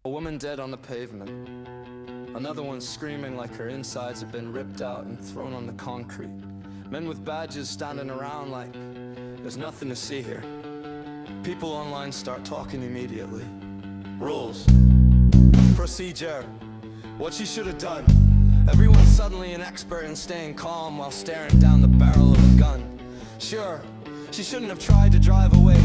A woman dead on the pavement. Another one screaming like her insides have been ripped out and thrown on the concrete. Men with badges standing around like there's nothing to see here. People online start talking immediately. Rules. Procedure. What she should have done. Everyone's suddenly an expert in staying calm while staring down the barrel of a gun. Sure, she shouldn't have tried to drive away.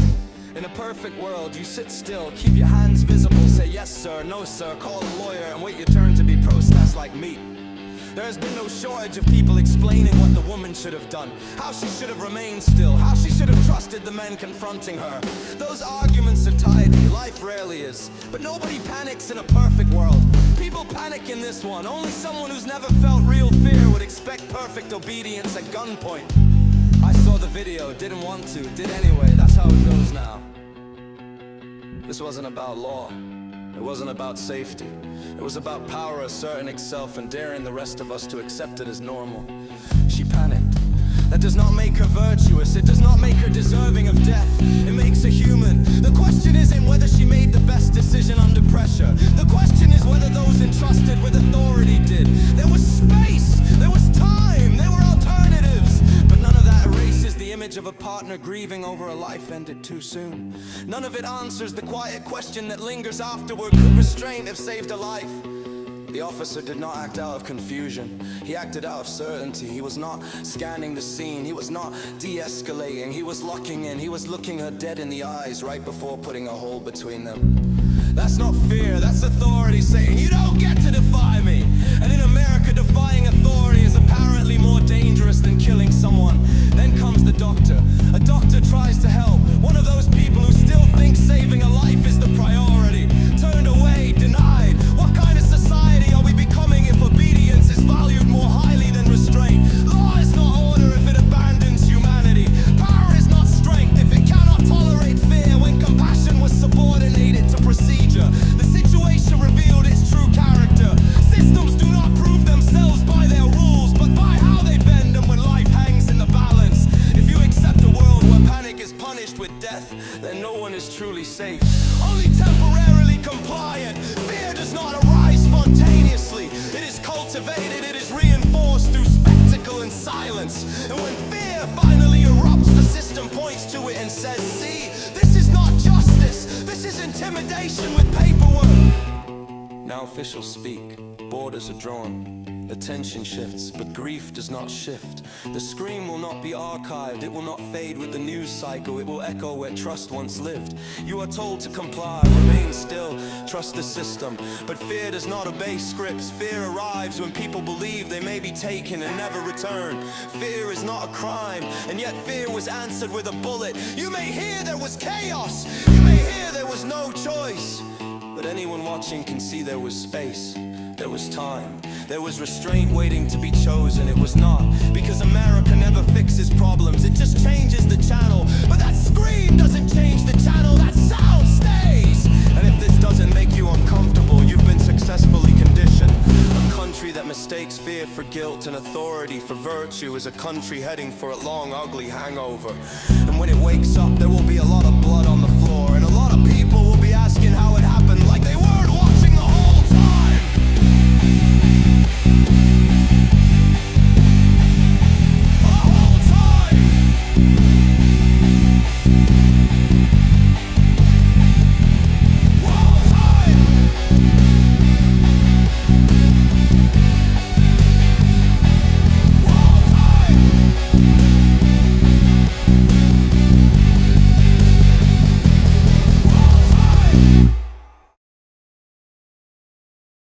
In a perfect world, you sit still, keep your hands visible, say yes sir, no sir, call a lawyer and wait your turn to be processed like meat. There has been no shortage of people explaining what the woman should have done, how she should have remained still, how she should have trusted the men confronting her. Those arguments are tidy, life rarely is, but nobody panics in a perfect world. People panic in this one, only someone who's never felt real fear would expect perfect obedience at gunpoint. I saw the video, didn't want to, did anyway, that's how it goes now. This wasn't about law, it wasn't about safety. It was about power asserting itself and daring the rest of us to accept it as normal. She panicked. That does not make her virtuous, it does not make her deserving of death. It makes her human. The question isn't whether she made the best decision under pressure. The question is whether those entrusted with authority did. There was space, there was time, there were alternatives. But none of that erases the image of a partner grieving over a life ended too soon. None of it answers the quiet question that lingers afterward. Could restraint have saved a life? The officer did not act out of confusion. He acted out of certainty. He was not scanning the scene. He was not de-escalating. He was locking in. He was looking her dead in the eyes right before putting a hole between them. That's not fear. That's authority saying, you don't get to defy me. And in America, defying authority is apparently more dangerous than killing someone. Then comes the doctor. A doctor tries to help. One of those people who still think saving a life is the priority. Turned away, denied. What kind of society are we becoming if obedience is valued more highly than restraint? Law is not order if it abandons humanity. Power is not strength if it cannot tolerate fear when compassion was subordinated to procedure. The situation revealed its true character. Systems do not prove themselves by their rules, but by how they bend them when life hangs in the balance. If you accept a world where panic is punished with death, then no one is truly safe. Only temporarily compliant. Fear does not arise spontaneously. It is cultivated, it is reinforced through spectacle and silence. And when fear finally erupts, the system points to it and says, see, this is not justice, this is intimidation with paperwork. Now officials speak, borders are drawn. Attention shifts, but grief does not shift. The scream will not be archived, it will not fade with the news cycle. It will echo where trust once lived. You are told to comply, remain still, trust the system. But fear does not obey scripts. Fear arrives when people believe they may be taken and never return. Fear is not a crime, and yet fear was answered with a bullet. You may hear there was chaos, you may hear there was no choice, but anyone watching can see there was space. There was time, there was restraint waiting to be chosen. It was not, because America never fixes problems, it just changes the channel. But that scream doesn't change the channel, that sound stays. And if this doesn't make you uncomfortable, you've been successfully conditioned. A country that mistakes fear for guilt and authority for virtue is a country heading for a long, ugly hangover. And when it wakes up, there will be a lot of blood on the